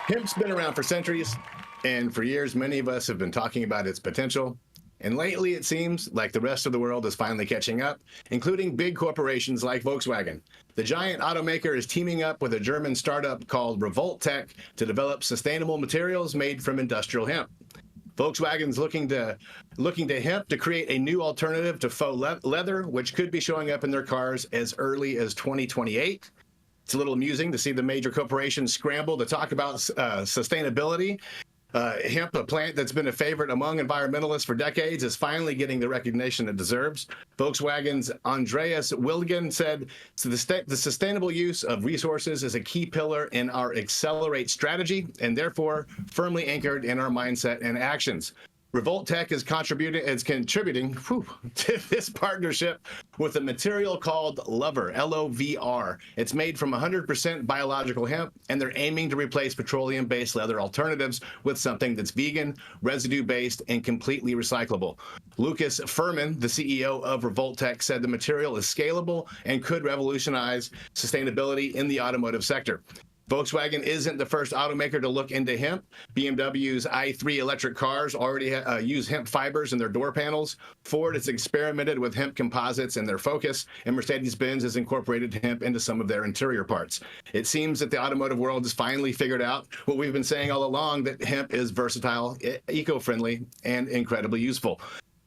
Hemp's been around for centuries, and for years, many of us have been talking about its potential. And lately, it seems like the rest of the world is finally catching up, including big corporations like Volkswagen. The giant automaker is teaming up with a German startup called Revoltech to develop sustainable materials made from industrial hemp. Volkswagen's looking to hemp to create a new alternative to faux leather, which could be showing up in their cars as early as 2028. It's a little amusing to see the major corporations scramble to talk about sustainability. Hemp, a plant that's been a favorite among environmentalists for decades, is finally getting the recognition it deserves. Volkswagen's Andreas Wilgen said, the sustainable use of resources is a key pillar in our Accelerate strategy and therefore firmly anchored in our mindset and actions. Revoltech is contributing to this partnership with a material called Lover, L-O-V-R. It's made from 100% biological hemp, and they're aiming to replace petroleum-based leather alternatives with something that's vegan, residue-based, and completely recyclable. Lucas Furman, the CEO of Revoltech, said the material is scalable and could revolutionize sustainability in the automotive sector. Volkswagen isn't the first automaker to look into hemp. BMW's i3 electric cars already use hemp fibers in their door panels. Ford has experimented with hemp composites in their Focus, and Mercedes-Benz has incorporated hemp into some of their interior parts. It seems that the automotive world has finally figured out what we've been saying all along, that hemp is versatile, eco-friendly, and incredibly useful.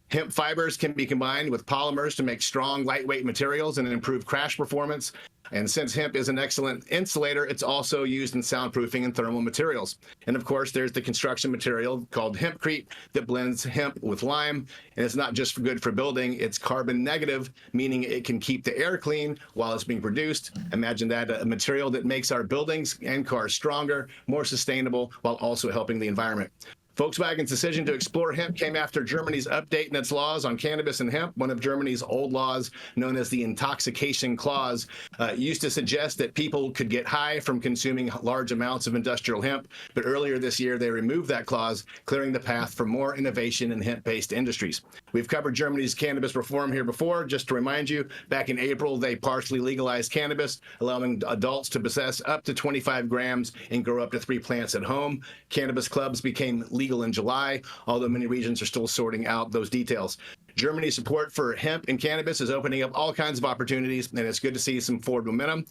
Hemp fibers can be combined with polymers to make strong, lightweight materials and improve crash performance. And since hemp is an excellent insulator, it's also used in soundproofing and thermal materials. And of course, there's the construction material called hempcrete that blends hemp with lime. And it's not just good for building, it's carbon negative, meaning it can keep the air clean while it's being produced. Imagine that, a material that makes our buildings and cars stronger, more sustainable, while also helping the environment. Volkswagen's decision to explore hemp came after Germany's update in its laws on cannabis and hemp. One of Germany's old laws, known as the intoxication clause, used to suggest that people could get high from consuming large amounts of industrial hemp. But earlier this year, they removed that clause, clearing the path for more innovation in hemp-based industries. We've covered Germany's cannabis reform here before. Just to remind you, back in April, they partially legalized cannabis, allowing adults to possess up to 25 grams and grow up to 3 plants at home. Cannabis clubs became legal in July, although many regions are still sorting out those details. Germany's support for hemp and cannabis is opening up all kinds of opportunities, and it's good to see some forward momentum.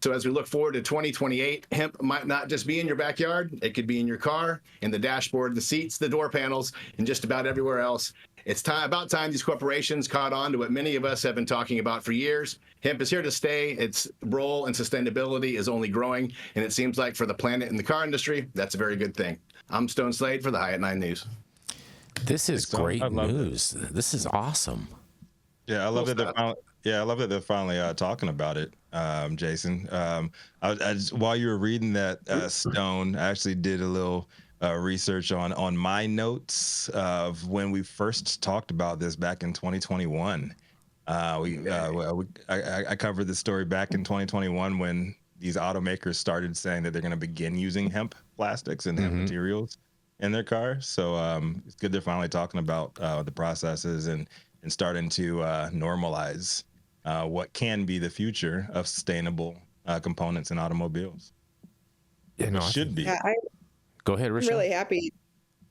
So as we look forward to 2028, hemp might not just be in your backyard, it could be in your car, in the dashboard, the seats, the door panels, and just about everywhere else. It's about time these corporations caught on to what many of us have been talking about for years. Hemp is here to stay. Its role in sustainability is only growing, and it seems like for the planet and the car industry, that's a very good thing. I'm Stone Slade for the High at 9 News. This is great news. This is awesome. Yeah, I love that. I love that they're finally talking about it, Jason. While you were reading that, Stone, I actually did a little research on my notes of when we first talked about this back in 2021. I covered this story back in 2021 when these automakers started saying that they're going to begin using hemp plastics and hemp materials in their cars. So it's good they're finally talking about the processes and starting to normalize what can be the future of sustainable components in automobiles. Yeah, no, should be. Yeah, Go ahead, Rachelle. I'm really happy.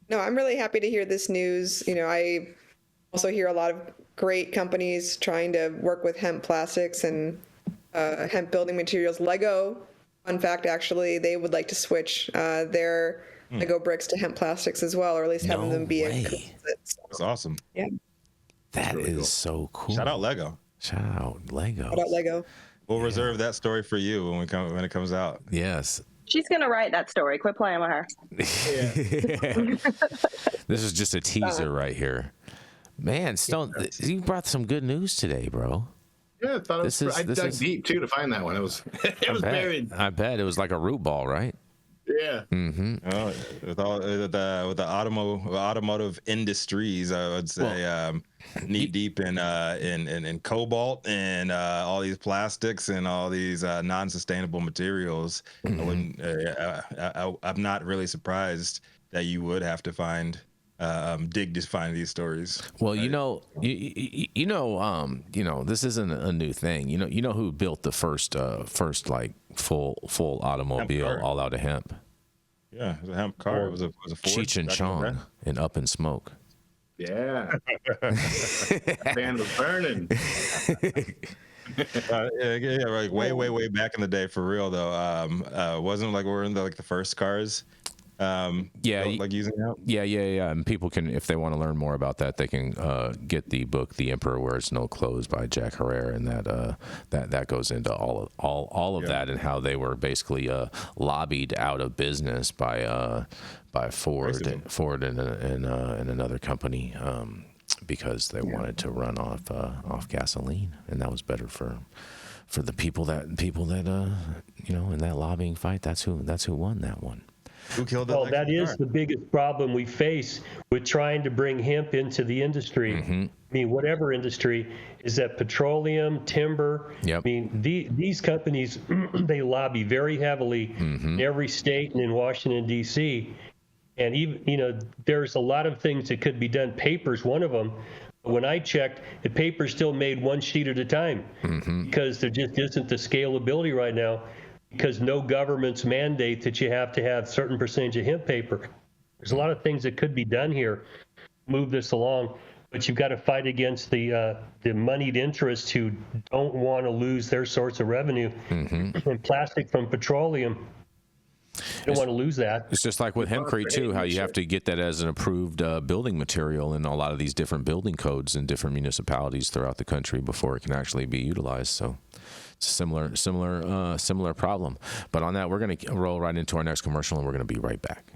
No, I'm really happy to hear this news. You know, I also hear a lot of great companies trying to work with hemp plastics and hemp building materials. Lego, fun fact, actually, they would like to switch their Lego bricks to hemp plastics as well, or at least having them be a composite. That's awesome. Yeah. That is cool. So cool. Shout out Lego. Shout out Lego. Shout out Lego. We'll reserve that story for you when it comes out. Yes. She's going to write that story. Quit playing with her. This is just a teaser right here. Man, Stone, you brought some good news today, bro. Yeah, I thought I dug deep, too, to find that one. It was buried. I bet. It was like a root ball, right? Yeah. Mm-hmm. Oh, with the automotive industries, I would say knee deep in cobalt and all these plastics and all these non-sustainable materials. I'm not really surprised that you would have to dig to find these stories. Well, this isn't a new thing. You know who built the first like full automobile all out of hemp? Yeah, it was a hemp car. It was a Ford. Cheech and Chong and Up in Smoke. Yeah. Man was burning. Yeah, like way back in the day, for real though. Wasn't like we're in the first cars. Like using hemp. Yeah. And people can, if they want to learn more about that, they can get the book "The Emperor Wears No Clothes" by Jack Herrera, and that goes into all of that and how they were basically lobbied out of business by Ford and another company. Because they wanted to run off gasoline, and that was better for the people that in that lobbying fight. That's who won that one. Who killed Well, that is the biggest problem we face with trying to bring hemp into the industry. Mm-hmm. I mean, whatever industry, is that petroleum, timber. Yep. I mean, these companies, they lobby very heavily in every state and in Washington, D.C. And even, there's a lot of things that could be done. Paper's one of them. When I checked, the paper's still made one sheet at a time because there just isn't the scalability right now, because no governments mandate that you have to have certain percentage of hemp paper. There's a lot of things that could be done here, move this along, but you've got to fight against the moneyed interests who don't want to lose their source of revenue. And plastic from petroleum, you don't want to lose that. It's just like with hempcrete too, how you have to get that as an approved building material in a lot of these different building codes in different municipalities throughout the country before it can actually be utilized. So it's a similar problem. But on that, we're going to roll right into our next commercial, and we're going to be right back.